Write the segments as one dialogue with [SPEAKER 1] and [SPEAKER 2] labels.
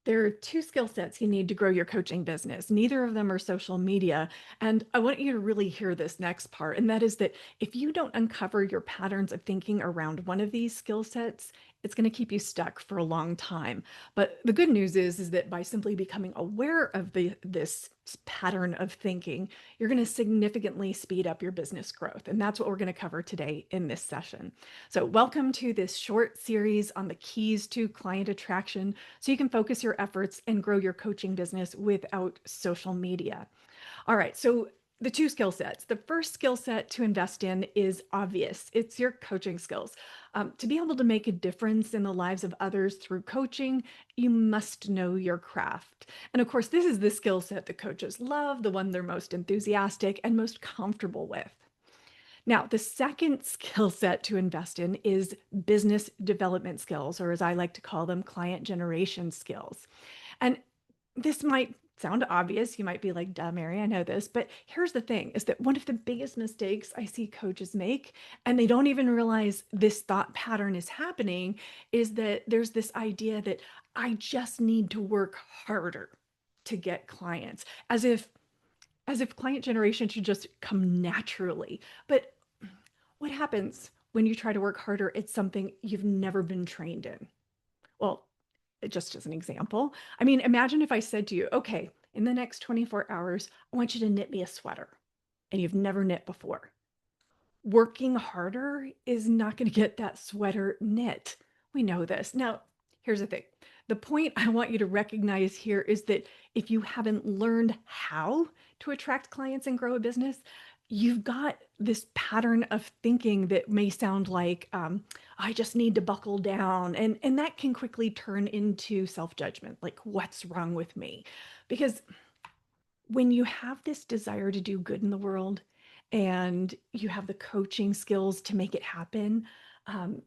[SPEAKER 1] There are two skill sets you need to grow your coaching business. Neither of them are social media. And I want you to really hear this next part. And that is that if you don't uncover your patterns of thinking around one of these skill sets, it's going to keep you stuck for a long time. But the good news is that by simply becoming aware of this pattern of thinking, you're going to significantly speed up your business growth. And that's what we're going to cover today in this session. So welcome to this short series on the keys to client attraction so you can focus your efforts and grow your coaching business without social media. All right, so the two skill sets. The first skill set to invest in is obvious. It's your coaching skills. To be able to make a difference in the lives of others through coaching, you must know your craft. And of course, this is the skill set that coaches love, the one they're most enthusiastic and most comfortable with. Now, the second skill set to invest in is business development skills, or as I like to call them, client generation skills. And this might sound obvious. You might be like, duh, Mary, I know this. But here's the thing is that one of the biggest mistakes I see coaches make, and they don't even realize this thought pattern is happening, is that there's this idea that I just need to work harder to get clients, as if client generation should just come naturally. But what happens when you try to work harder at something you've never been trained in? Well, just as an example, I mean, imagine if I said to you, okay, in the next 24 hours, I want you to knit me a sweater, and you've never knit before. Working harder is not going to get that sweater knit. We know this. Now, here's the thing. The point I want you to recognize here is that if you haven't learned how to attract clients and grow a business, you've got this pattern of thinking that may sound like, I just need to buckle down. And that can quickly turn into self-judgment, like, what's wrong with me? Because when you have this desire to do good in the world and you have the coaching skills to make it happen, um,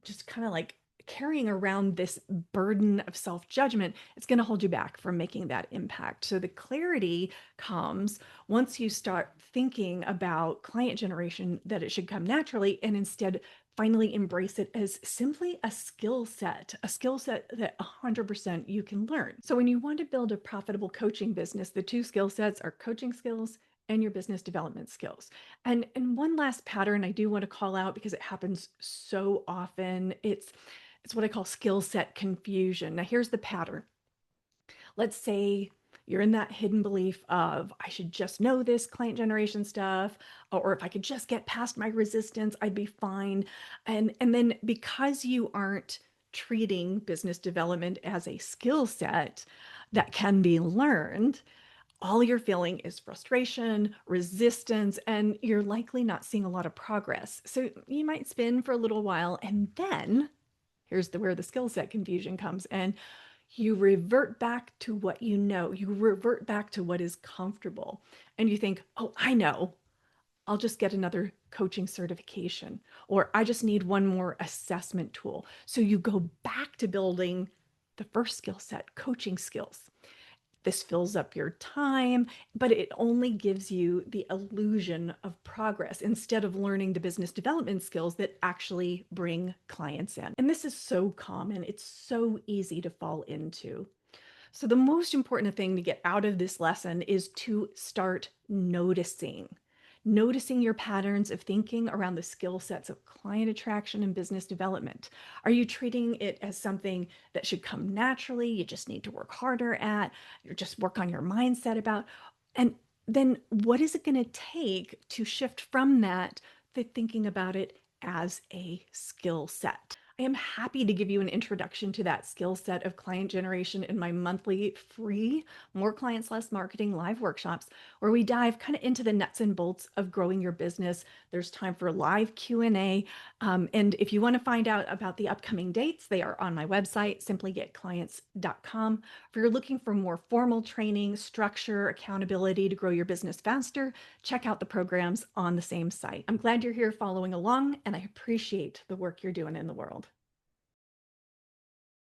[SPEAKER 1] just kind of like carrying around this burden of self-judgment, it's going to hold you back from making that impact. So the clarity comes once you start thinking about client generation, that it should come naturally, and instead finally embrace it as simply a skill set that 100% you can learn. So when you want to build a profitable coaching business, the two skill sets are coaching skills and your business development skills. And one last pattern I do want to call out because it happens so often. It's what I call skill set confusion. Now here's the pattern. Let's say you're in that hidden belief of, I should just know this client generation stuff, or if I could just get past my resistance, I'd be fine. And then because you aren't treating business development as a skill set that can be learned, all you're feeling is frustration, resistance, and you're likely not seeing a lot of progress. So you might spin for a little while, and then here's where the skill set confusion comes in. You revert back to what you know. You revert back to what is comfortable. And you think, oh, I know. I'll just get another coaching certification, or I just need one more assessment tool. So you go back to building the first skill set, coaching skills. This fills up your time, but it only gives you the illusion of progress instead of learning the business development skills that actually bring clients in. And this is so common. It's so easy to fall into. So the most important thing to get out of this lesson is to start noticing your patterns of thinking around the skill sets of client attraction and business development. Are you treating it as something that should come naturally, you just need to work harder at, you just work on your mindset about? And then what is it going to take to shift from that to thinking about it as a skill set? I am happy to give you an introduction to that skill set of client generation in my monthly free More Clients, Less Marketing live workshops, where we dive kind of into the nuts and bolts of growing your business. There's time for live Q&A. And if you want to find out about the upcoming dates, they are on my website, simplygetclients.com. If you're looking for more formal training, structure, accountability to grow your business faster, check out the programs on the same site. I'm glad you're here following along, and I appreciate the work you're doing in the world.